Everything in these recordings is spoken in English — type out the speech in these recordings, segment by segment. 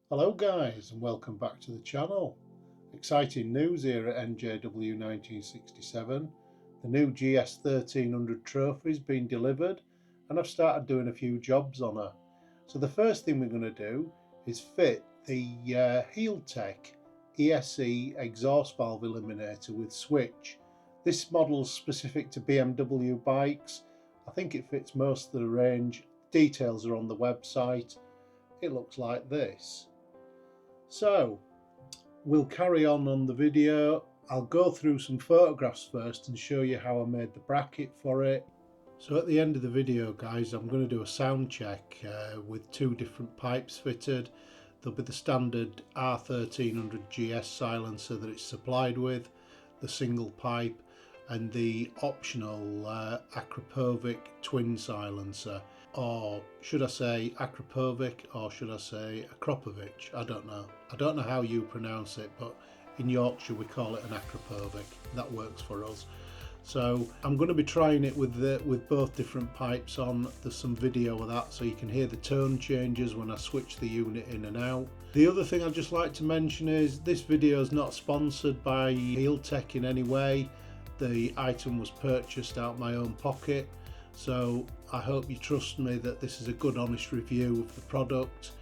Hello guys and welcome back to the channel. Exciting news here at NJW 1967. The new GS 1300 trophy has been delivered and I've started doing a few jobs on her. So the first thing we're going to do is fit the Healtech ESE exhaust valve eliminator with switch. This model's specific to BMW bikes. I think it fits most of the range. Details are on the website. It looks like this. So we'll carry on the video. I'll go through some photographs first and show you how I made the bracket for it. So at the end of the video guys, I'm going to do a sound check with two different pipes fitted. There'll be the standard R1300 GS silencer that it's supplied with, the single pipe, and the optional Akrapovic twin silencer. Or should I say Akrapovic, or should I say Akrapovic? I don't know how you pronounce it, but in Yorkshire we call it an Akrapovic. That works for us. So I'm going to be trying it with both different pipes on. There's some video of that so you can hear the tone changes when I switch the unit in and out. The other thing I'd just like to mention is this video is not sponsored by Healtech in any way. The item was purchased out of my own pocket. So I hope you trust me that this is a good honest review of the product,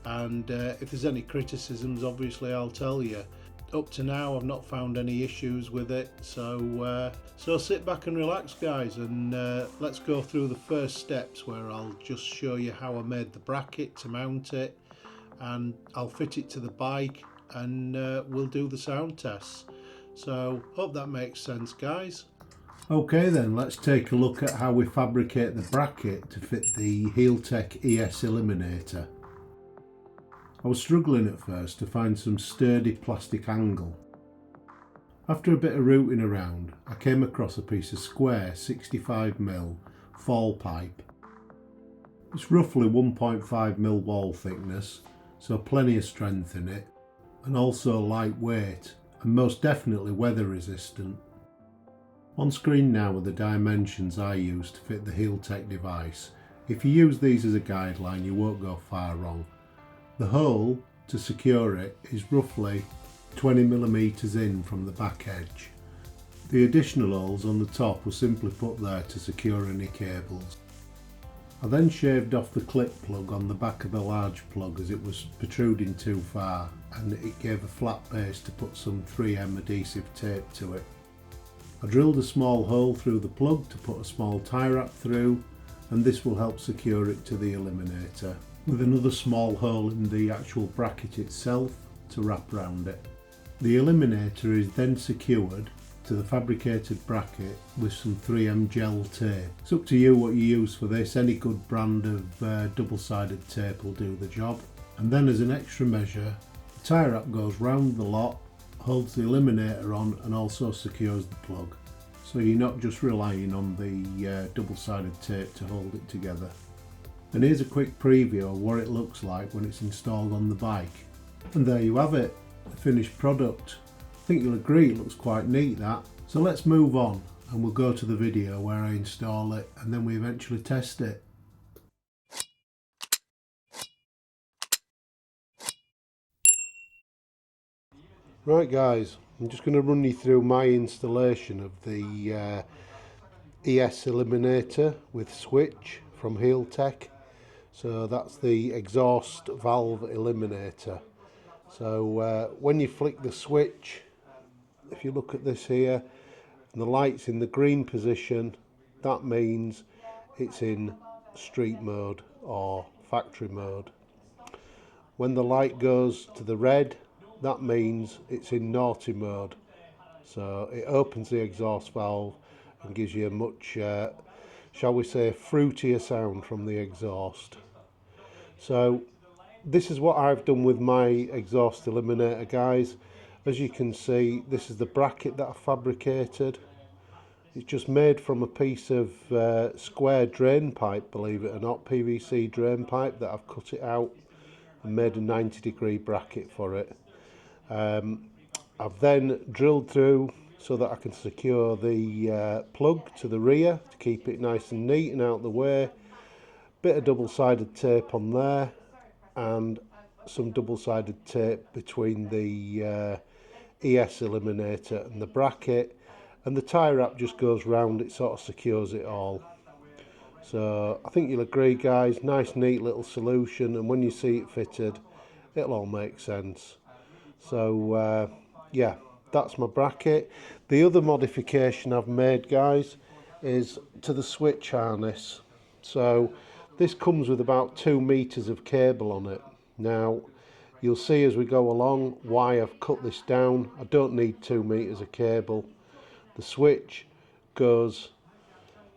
and if there's any criticisms obviously I'll tell you. Up to now I've not found any issues with it, so sit back and relax guys, and let's go through the first steps where I'll just show you how I made the bracket to mount it, and I'll fit it to the bike, and we'll do the sound tests. So hope that makes sense guys. Okay then, let's take a look at how we fabricate the bracket to fit the Healtech ESE Eliminator. I was struggling at first to find some sturdy plastic angle. After a bit of rooting around, I came across a piece of square 65mm fall pipe. It's roughly 1.5mm wall thickness, so plenty of strength in it, and also lightweight and most definitely weather resistant. On screen now are the dimensions I use to fit the Healtech device. If you use these as a guideline you won't go far wrong. The hole to secure it is roughly 20mm in from the back edge. The additional holes on the top were simply put there to secure any cables. I then shaved off the clip plug on the back of the large plug as it was protruding too far, and it gave a flat base to put some 3M adhesive tape to it. I drilled a small hole through the plug to put a small tie wrap through, and this will help secure it to the eliminator, with another small hole in the actual bracket itself to wrap around it. The eliminator is then secured to the fabricated bracket with some 3M gel tape. It's up to you what you use for this. Any good brand of double-sided tape will do the job. And then as an extra measure, the tie wrap goes round the lot, holds the eliminator on, and also secures the plug, so you're not just relying on the double-sided tape to hold it together. And here's a quick preview of what it looks like when it's installed on the bike. And there you have it, the finished product. I think you'll agree it looks quite neat that. So let's move on and we'll go to the video where I install it and then we eventually test it. Right guys, I'm just going to run you through my installation of the ESE Eliminator with switch from Healtech. So that's the exhaust valve eliminator. So when you flick the switch, if you look at this here, and the light's in the green position, that means it's in street mode or factory mode. When the light goes to the red, that means it's in naughty mode. So it opens the exhaust valve and gives you a much, shall we say, fruitier sound from the exhaust. So this is what I've done with my exhaust eliminator guys. As you can see, this is the bracket that I fabricated. It's just made from a piece of square drain pipe, believe it or not, PVC drain pipe that I've cut it out and made a 90-degree bracket for it. I've then drilled through so that I can secure the plug to the rear to keep it nice and neat and out of the way. Bit of double-sided tape on there, and some double-sided tape between the ES Eliminator and the bracket, and the tie wrap just goes round it, sort of secures it all. So I think you'll agree, guys, nice neat little solution, and when you see it fitted it'll all make sense. So yeah, that's my bracket. The other modification I've made, guys, is to the switch harness. So this comes with about 2 meters of cable on it. Now you'll see as we go along why I've cut this down. I don't need 2 meters of cable. The switch goes,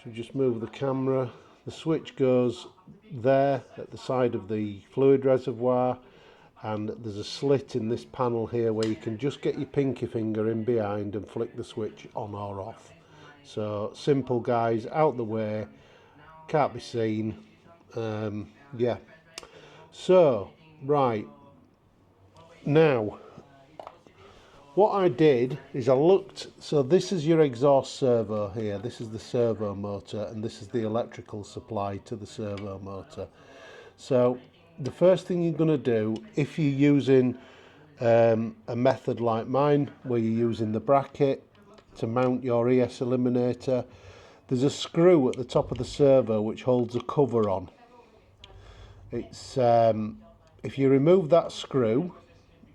to just move the camera, the switch goes there at the side of the fluid reservoir, and there's a slit in this panel here where you can just get your pinky finger in behind and flick the switch on or off. So simple, guys, out the way, can't be seen. Yeah, so right now what I did is I looked, so this is your exhaust servo here, this is the servo motor, and this is the electrical supply to the servo motor. So the first thing you're going to do, if you're using a method like mine where you're using the bracket to mount your ES Eliminator, there's a screw at the top of the servo which holds a cover on. It's if you remove that screw,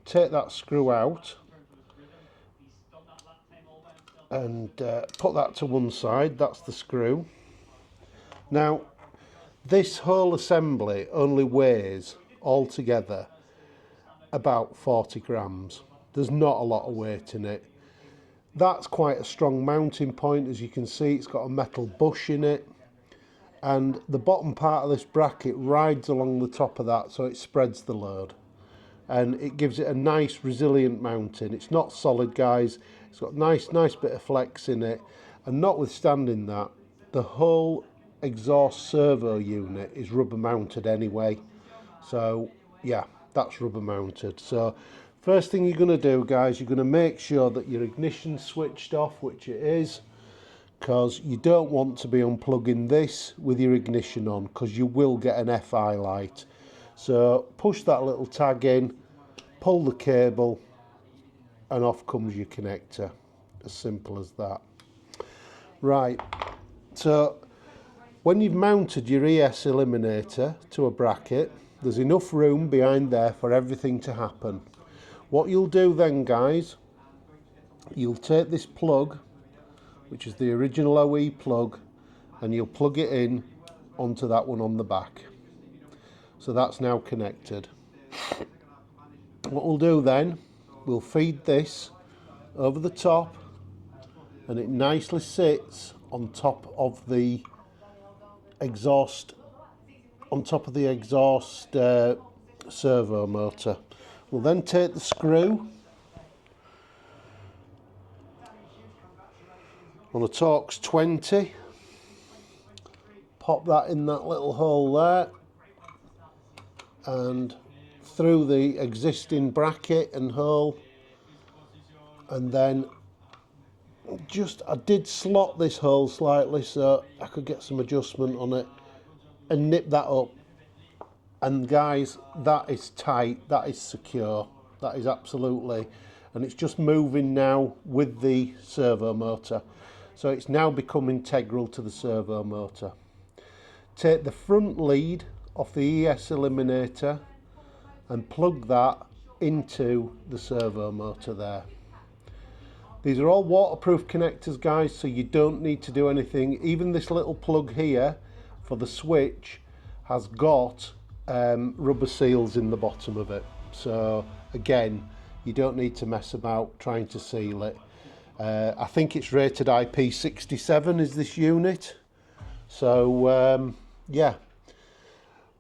take that screw out and put that to one side, that's the screw. Now this whole assembly only weighs altogether about 40 grams. There's not a lot of weight in it. That's quite a strong mounting point. As you can see, it's got a metal bush in it, and the bottom part of this bracket rides along the top of that, so it spreads the load and it gives it a nice resilient mounting. It's not solid, guys, it's got nice bit of flex in it, and notwithstanding that, the whole exhaust servo unit is rubber mounted anyway. So yeah, that's rubber mounted. So first thing you're going to do, guys, you're going to make sure that your ignition's switched off, which it is, because you don't want to be unplugging this with your ignition on, because you will get an FI light. So push that little tag in, pull the cable, and off comes your connector. As simple as that. Right, so when you've mounted your ES Eliminator to a bracket, there's enough room behind there for everything to happen. What you'll do then, guys, you'll take this plug, which is the original OE plug, and you'll plug it in onto that one on the back. So that's now connected. What we'll do then, we'll feed this over the top, and it nicely sits on top of the exhaust, servo motor. We'll then take the screw on a Torx 20, pop that in that little hole there, and through the existing bracket and hole, and then I did slot this hole slightly so I could get some adjustment on it, and nip that up. And guys, that is tight, that is secure, that is absolutely, and it's just moving now with the servo motor, so it's now become integral to the servo motor. Take the front lead off the ES Eliminator and plug that into the servo motor there. These are all waterproof connectors, guys, so you don't need to do anything. Even this little plug here for the switch has got rubber seals in the bottom of it, so again, you don't need to mess about trying to seal it. I think it's rated IP67 is this unit, so yeah.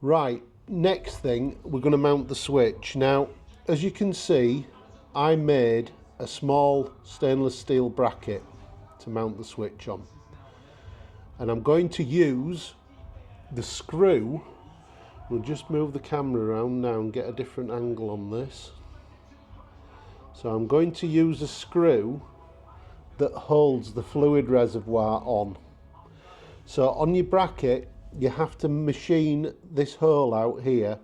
Right, next thing, we're going to mount the switch. Now, as you can see, I made a small stainless steel bracket to mount the switch on, and I'm going to use the screw. We'll just move the camera around now and get a different angle on this. So I'm going to use a screw that holds the fluid reservoir on. So on your bracket, you have to machine this hole out here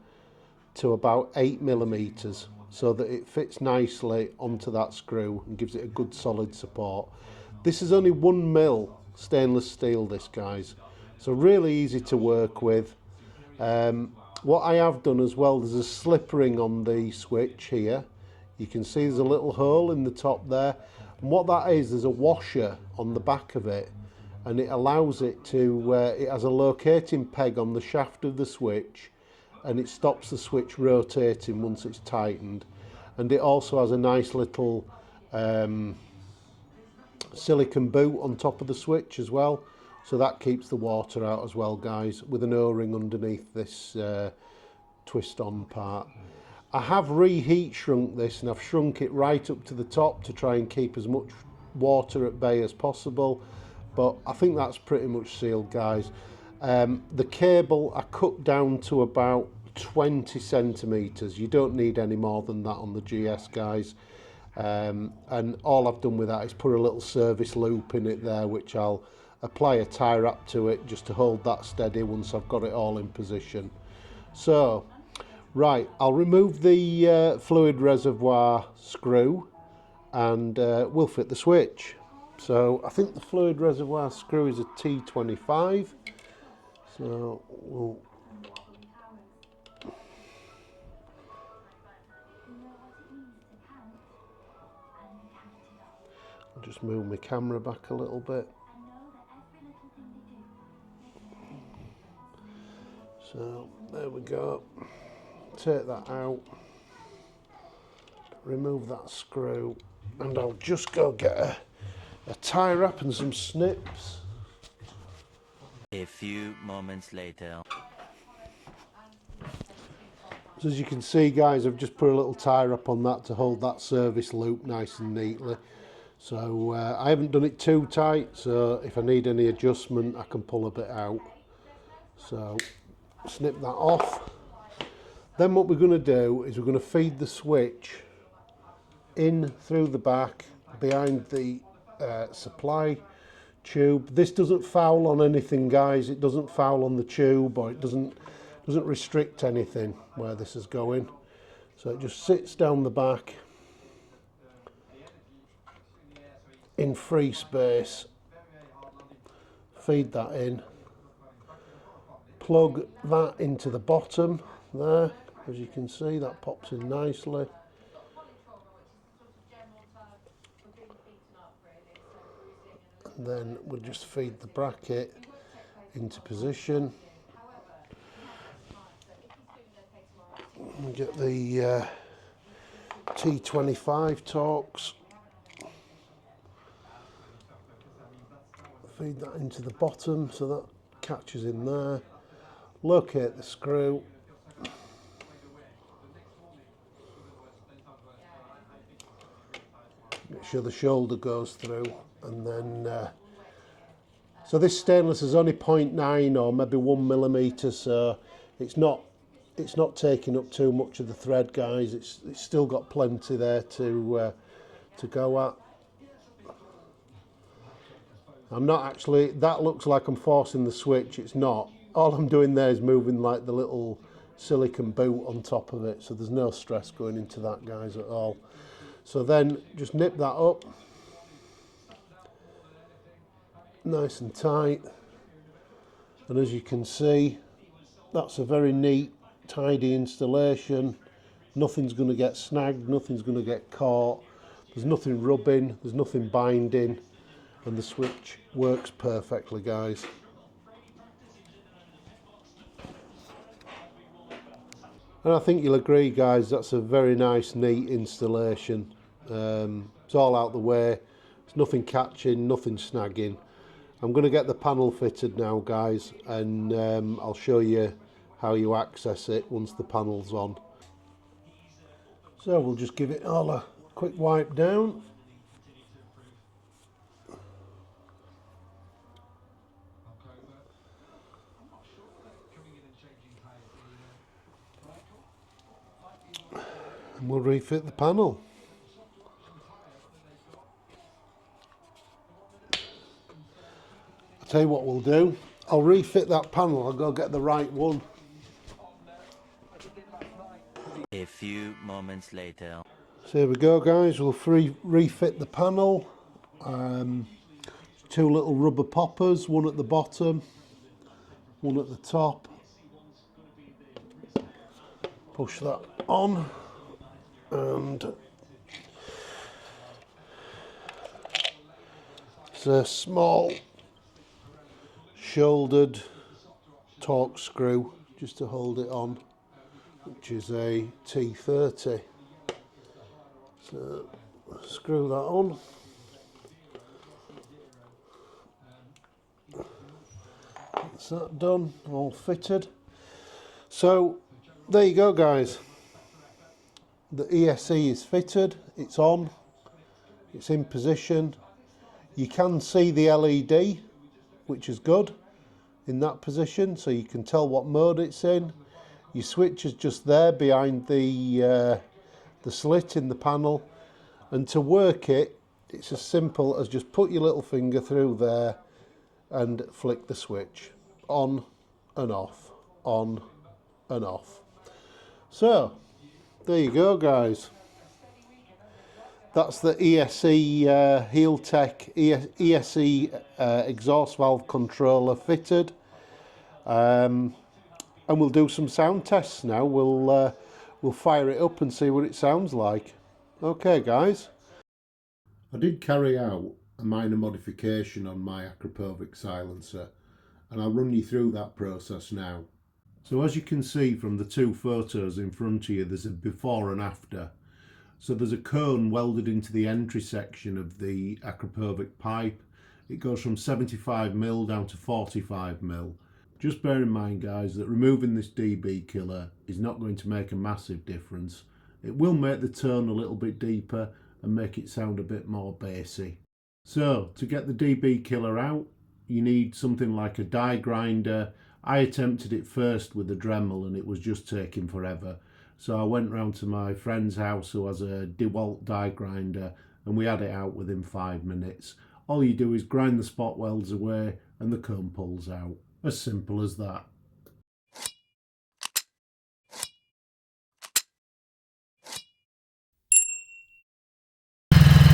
to about 8mm so that it fits nicely onto that screw and gives it a good solid support. This is only 1mm stainless steel, this, guys, so really easy to work with. What I have done as well, there's a slip ring on the switch here. You can see there's a little hole in the top there, and what that is, there's a washer on the back of it, and it allows it to, it has a locating peg on the shaft of the switch, and it stops the switch rotating once it's tightened. And it also has a nice little silicone boot on top of the switch as well, so that keeps the water out as well, guys, with an O-ring underneath this twist on part. I have reheat shrunk this, and I've shrunk it right up to the top to try and keep as much water at bay as possible, but I think that's pretty much sealed, guys. The cable I cut down to about 20 centimeters. You don't need any more than that on the GS, guys. And all I've done with that is put a little service loop in it there, which I'll apply a tie wrap to it just to hold that steady once I've got it all in position. So, right, I'll remove the fluid reservoir screw, and we'll fit the switch. So I think the fluid reservoir screw is a T25, so we'll just move my camera back a little bit. So there we go. Take that out, remove that screw, and I'll just go get a tie wrap and some snips. A few moments later. So as you can see, guys, I've just put a little tie wrap on that to hold that service loop nice and neatly. So I haven't done it too tight, so if I need any adjustment I can pull a bit out. So snip that off. Then what we're going to do is we're going to feed the switch in through the back behind the supply tube. This doesn't foul on anything, guys. It doesn't foul on the tube, or it doesn't restrict anything where this is going. So it just sits down the back in free space. Feed that in. Plug that into the bottom there. As you can see, that pops in nicely. And then we'll just feed the bracket into position. And get the T25 Torx. Feed that into the bottom so that catches in there. Locate the screw. Make sure the shoulder goes through, and then so this stainless is only 0.9 or maybe 1mm, so it's not taking up too much of the thread, guys. It's still got plenty there to go at. I'm not actually, that looks like I'm forcing the switch, it's not. All I'm doing there is moving like the little silicone boot on top of it, so there's no stress going into that, guys, at all. So then just nip that up, nice and tight, and as you can see, that's a very neat, tidy installation. Nothing's going to get snagged, nothing's going to get caught, there's nothing rubbing, there's nothing binding, and the switch works perfectly, guys. And I think you'll agree, guys, that's a very nice, neat installation. It's all out the way, there's nothing catching, nothing snagging. I'm going to get the panel fitted now, guys, and I'll show you how you access it once the panel's on. So we'll just give it all a quick wipe down. And we'll refit the panel. I'll tell you what we'll do. I'll refit that panel. I'll go get the right one. few moments later. So here we go guys, we'll refit the panel. Two little rubber poppers, one at the bottom, one at the top. Push that on and it's a small shouldered torque screw just to hold it on, which is a T30. So screw that on. That's that done, all fitted. So there you go guys, the ESE is fitted, it's on, it's in position. You can see the LED, which is good, in that position, so you can tell what mode it's in. Your switch is just there behind the slit in the panel, and to work it, it's as simple as just put your little finger through there and flick the switch on and off, on and off. So there you go guys, that's the ESE Healtech ESE exhaust valve controller fitted, and we'll do some sound tests now. We'll fire it up and see what it sounds like. Okay guys, I did carry out a minor modification on my Akrapovic silencer, and I'll run you through that process now. So as you can see from the two photos in front of you, there's a before and after. So there's a cone welded into the entry section of the Akrapovic pipe. It goes from 75mm down to 45mm. Just bear in mind guys that removing this dB killer is not going to make a massive difference. It will make the tone a little bit deeper and make it sound a bit more bassy. So to get the dB killer out, you need something like a die grinder. I attempted it first with a Dremel and it was just taking forever. So I went round to my friend's house who has a DeWalt die grinder and we had it out within 5 minutes. All you do is grind the spot welds away and the cone pulls out. As simple as that.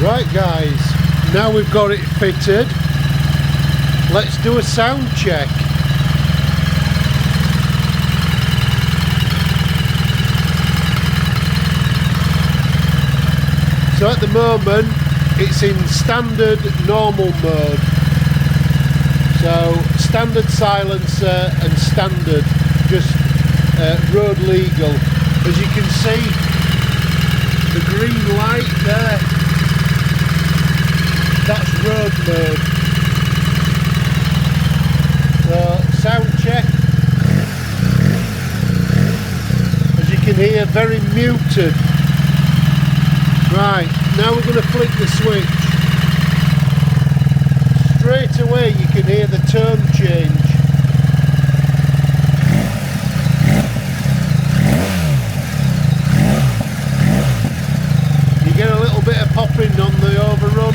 Right guys, now we've got it fitted, let's do a sound check. So at the moment it's in standard normal mode. So standard silencer and standard, just road legal. As you can see, the green light there, that's road mode. So sound check. As you can hear, very muted. Right, now we're going to flick the switch. Straight away you can hear the tone change. You get a little bit of popping on the overrun.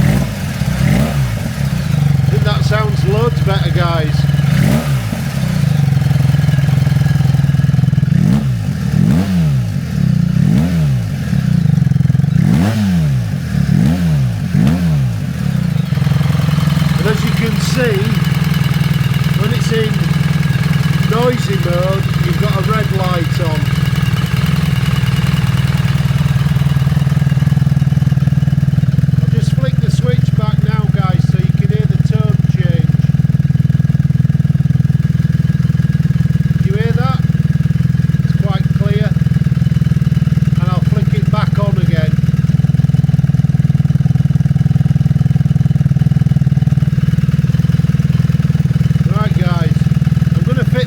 I think that sounds loads better guys. As you can see, when it's in noisy mode, you've got a red light on. I'll just flick the switch back now guys so you can hear the tone change. Do you hear that? It's quite clear. And I'll flick it back on again.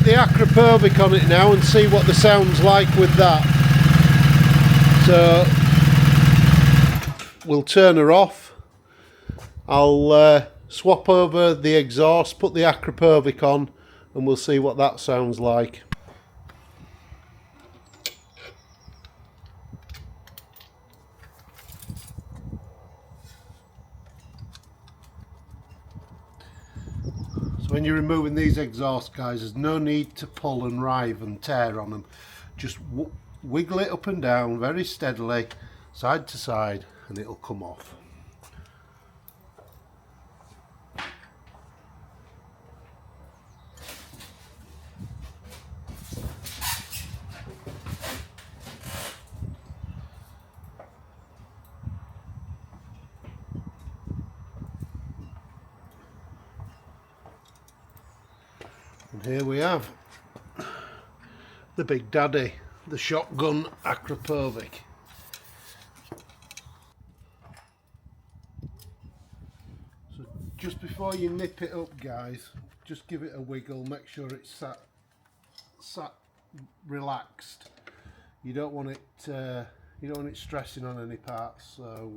The Akrapovic on it now and see what the sound's like with that. So we'll turn her off. I'll swap over the exhaust, put the Akrapovic on, and we'll see what that sounds like. When you're removing these exhaust guys, there's no need to pull and rive and tear on them. Just wiggle it up and down very steadily, side to side, and it'll come off. And here we have the Big Daddy, the shotgun Akrapovic. So just before you nip it up, guys, just give it a wiggle, make sure it's sat relaxed. You don't want it stressing on any parts. So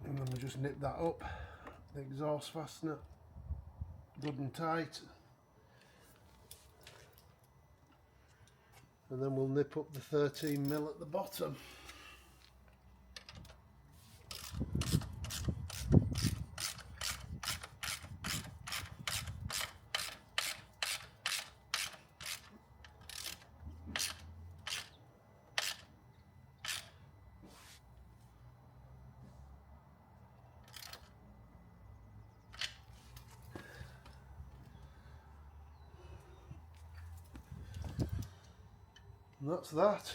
and then we just nip that up. The exhaust fastener, good and tight. And then we'll nip up the 13mm at the bottom. And that's that.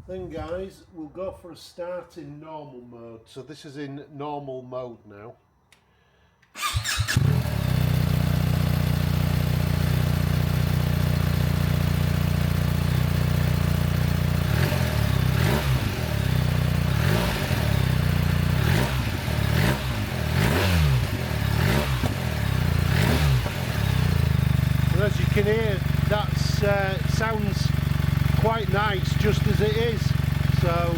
Then guys, we'll go for a start in normal mode. So this is in normal mode now. As you can hear, that sounds quite nice just as it is, so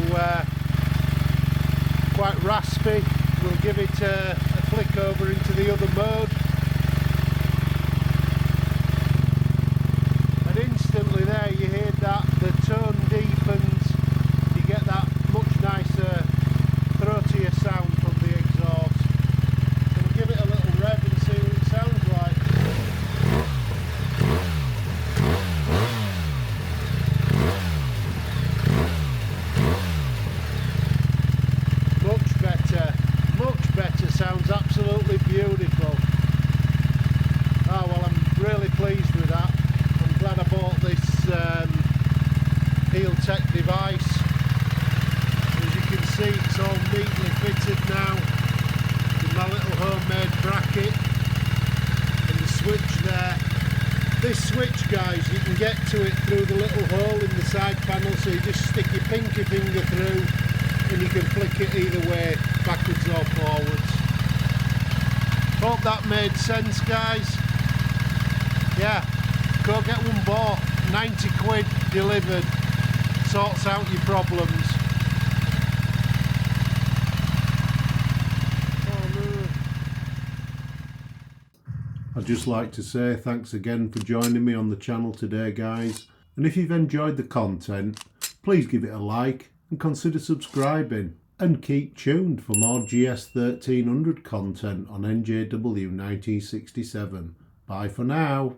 quite raspy. We'll give it a flick over into the other mode, and instantly there you hear that the tone deepens, you get that much nicer throatier sound from the exhaust. So we'll give it a little rev and see what it sounds like. Much better, sounds absolutely beautiful. Oh well, I'm really pleased with that. I'm glad I bought this Healtech device. As you can see, it's all neatly fitted now with my little homemade bracket and the switch there. This switch, guys, you can get to it through the little hole in the side panel, so you just stick your pinky finger through and you can flick it either way, backwards or forwards. Hope that made sense, guys. Yeah, go get one bought, 90 quid delivered, sorts out your problems. I'd just like to say thanks again for joining me on the channel today, guys, and if you've enjoyed the content, please give it a like and consider subscribing, and keep tuned for more GS 1300 content on NJW 1967. Bye for now.